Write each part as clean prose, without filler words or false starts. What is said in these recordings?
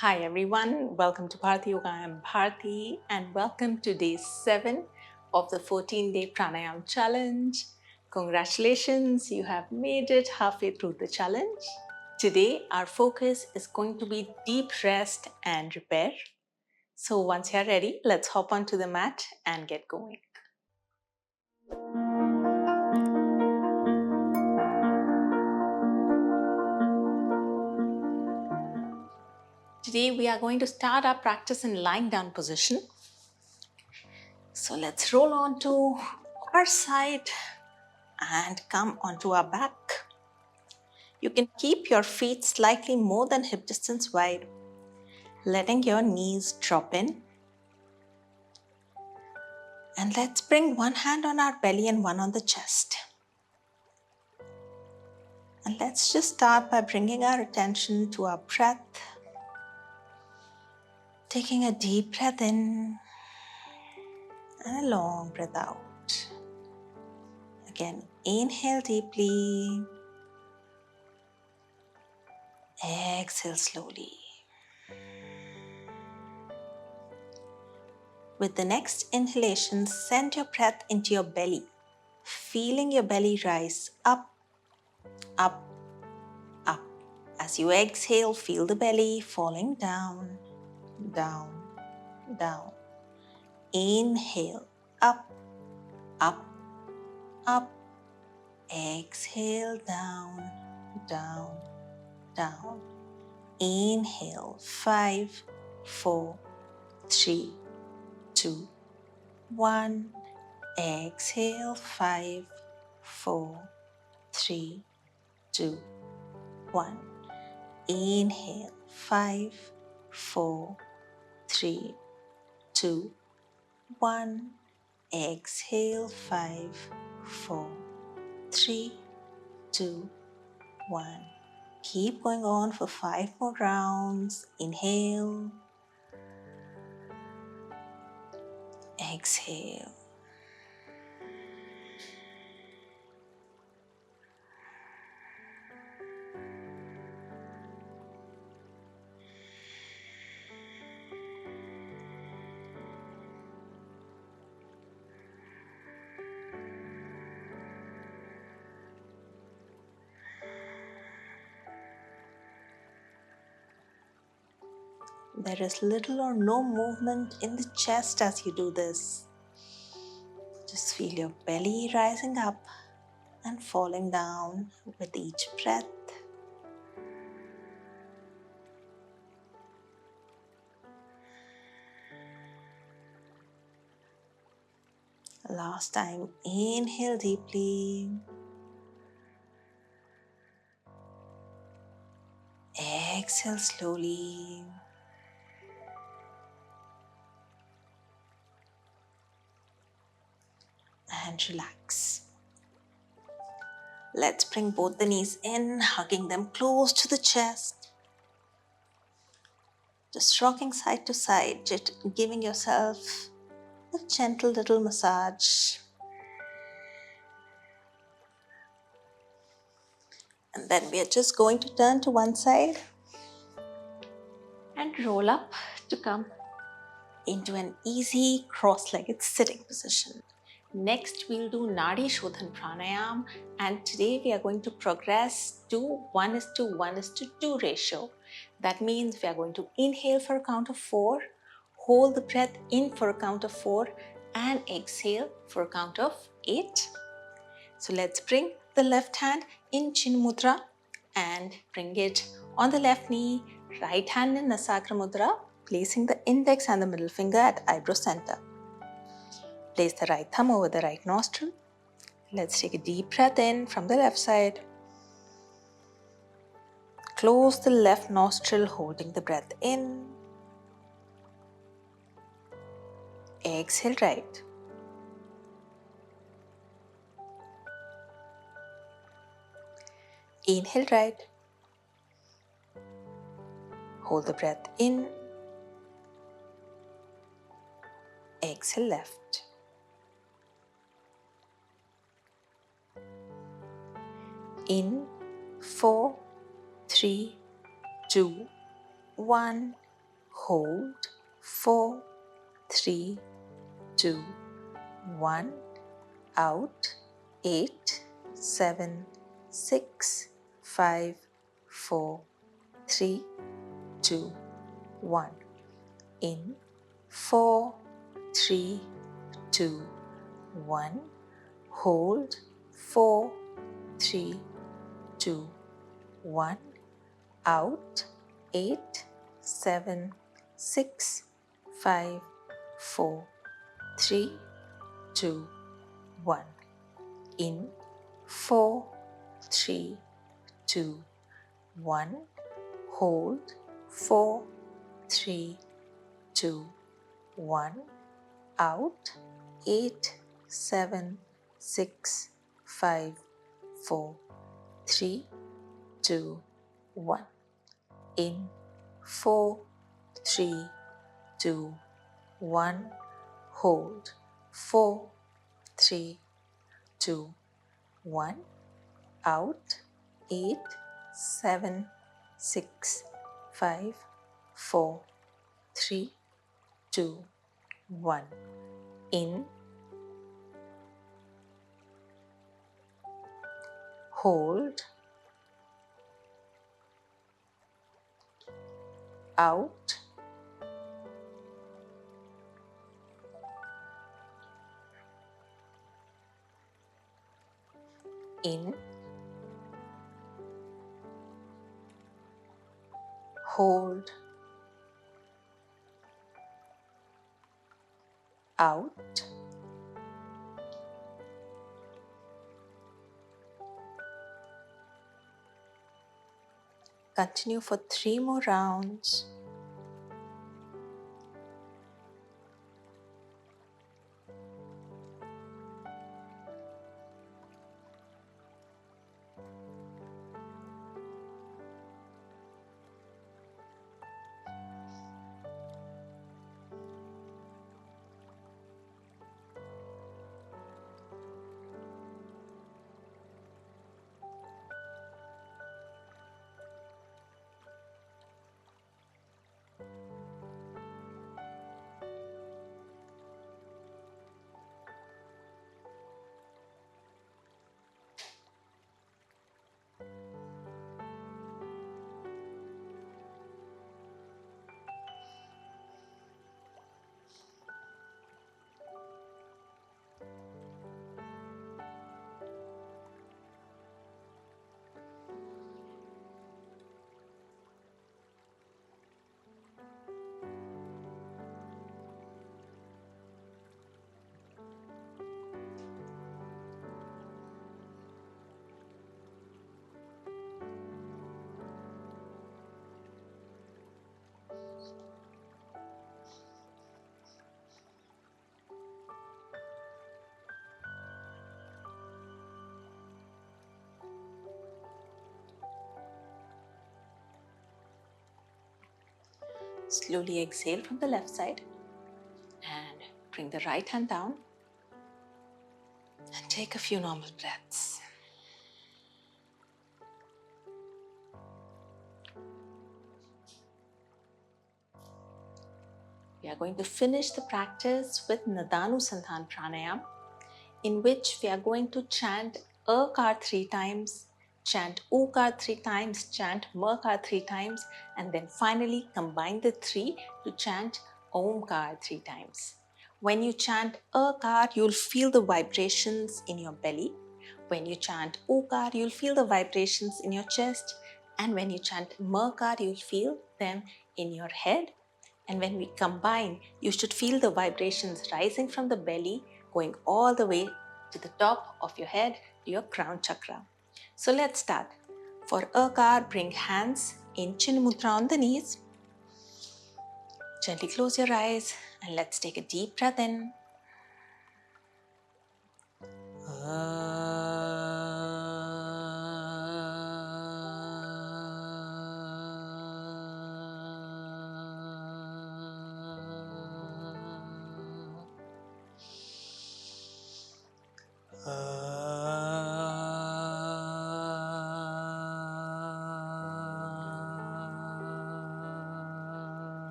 Hi everyone, welcome to Bharti Yoga. I am Bharti and welcome to day 7 of the 14-day Pranayama challenge. Congratulations, you have made it halfway through the challenge. Today our focus is going to be deep rest and repair. So once you're ready, let's hop onto the mat and get going. Today we are going to start our practice in lying down position. So let's roll on to our side and come onto our back. You can keep your feet slightly more than hip distance wide, letting your knees drop in. And let's bring one hand on our belly and one on the chest. And let's just start by bringing our attention to our breath. Taking a deep breath in and a long breath out. Again, inhale deeply. Exhale slowly. With the next inhalation, send your breath into your belly, feeling your belly rise up, up, up. As you exhale, feel the belly falling down, down, down. Inhale, up, up, up. Exhale, down, down, down. Inhale, 5, 4, 3, 2, 1. Exhale, 5, 4, 3, 2, 1. Inhale, 5, 4, 3, 2, 1. Exhale, 5, 4, 3, 2, 1. Keep going on for 5 more rounds. Inhale, exhale. There is little or no movement in the chest as you do this. Just feel your belly rising up and falling down with each breath. Last time, inhale deeply. Exhale slowly. And relax. Let's bring both the knees in, hugging them close to the chest. Just rocking side to side, just giving yourself a gentle little massage. And then we are just going to turn to one side and roll up to come into an easy cross-legged sitting position. Next, we'll do Nadi Shodhana Pranayama, and today we are going to progress to 1:1:2 ratio. That means we are going to inhale for a count of 4, hold the breath in for a count of 4, and exhale for a count of 8. So let's bring the left hand in Chin Mudra and bring it on the left knee, right hand in Nasakra Mudra, placing the index and the middle finger at eyebrow center. Place the right thumb over the right nostril. Let's take a deep breath in from the left side. Close the left nostril, holding the breath in. Exhale right. Inhale right. Hold the breath in. Exhale left. In 4, 3, 2, 1. hold, 4, 3, 2, 1, out, 8, 7, 6, 5, 4, 3, 2, 1, in, 4, 3, 2, 1, hold, 4, 3, 2, 1, out, 8, 7, 6, 5, 4, 3, 2, 1, in, 4, 3, 2, 1, hold, 4, 3, 2, 1, out, 8, 7, 6, 5, 4, 3, 2, 1, in, 4, 3, 2, 1, hold, 4, 3, 2, 1, out, 8, 7, 6, 5, 4, 3, 2, 1, in, hold, out, in, hold, out. Continue for 3 more rounds. Slowly exhale from the left side and bring the right hand down and take a few normal breaths. We are going to finish the practice with Nadanusandhana Pranayama, in which we are going to chant Akar 3 times, chant Ukar 3 times, chant Makar 3 times, and then finally combine the 3 to chant Omkar 3 times. When you chant Akar, you'll feel the vibrations in your belly. When you chant Ukar, you'll feel the vibrations in your chest. And when you chant Makar, you'll feel them in your head. And when we combine, you should feel the vibrations rising from the belly, going all the way to the top of your head, to your crown chakra. So let's start. For Akar, bring hands in Chin Mudra on the knees. Gently close your eyes and let's take a deep breath in.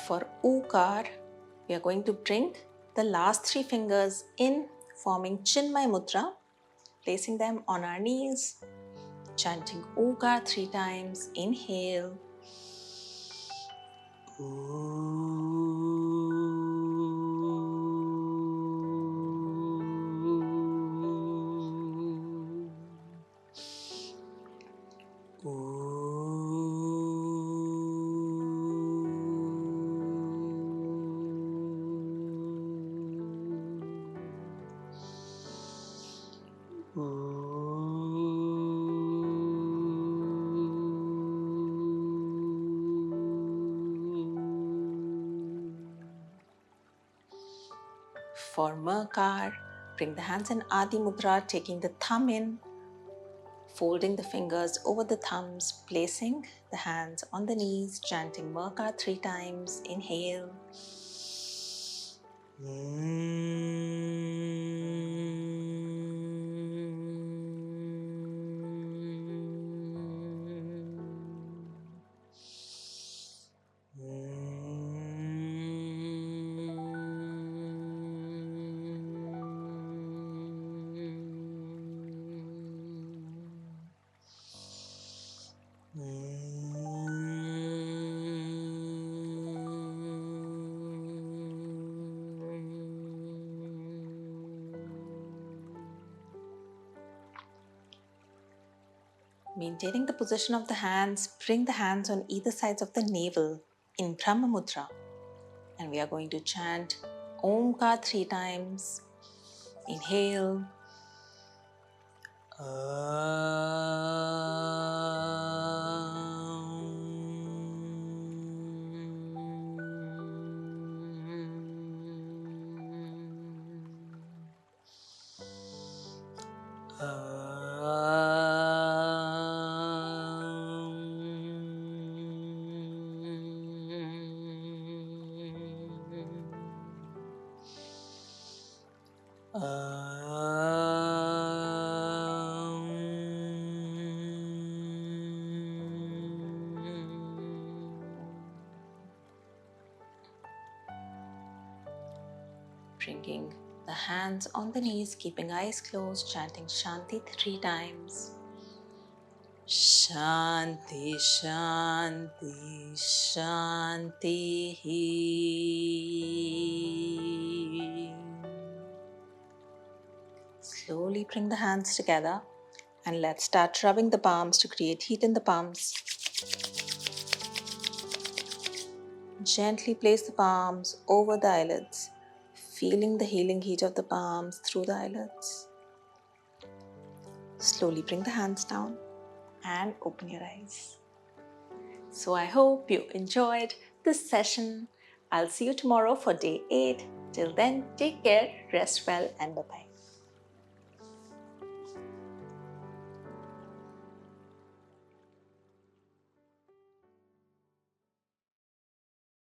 For Ukar, we are going to bring the last 3 fingers in, forming Chinmay Mudra, placing them on our knees, chanting Ukar 3 times. Inhale. For Makar, bring the hands in Adi Mudra, taking the thumb in, folding the fingers over the thumbs, placing the hands on the knees, chanting Makar 3 times. Inhale. Maintaining the position of the hands, bring the hands on either sides of the navel in Brahma Mudra. And we are going to chant Omkar 3 times. Inhale. Bringing the hands on the knees, keeping eyes closed, chanting Shanti 3 times. Shanti, Shanti, Shanti. Slowly bring the hands together and let's start rubbing the palms to create heat in the palms. Gently place the palms over the eyelids, feeling the healing heat of the palms through the eyelids. Slowly bring the hands down and open your eyes. So I hope you enjoyed this session. I'll see you tomorrow for day 8. Till then, take care, rest well, and bye-bye.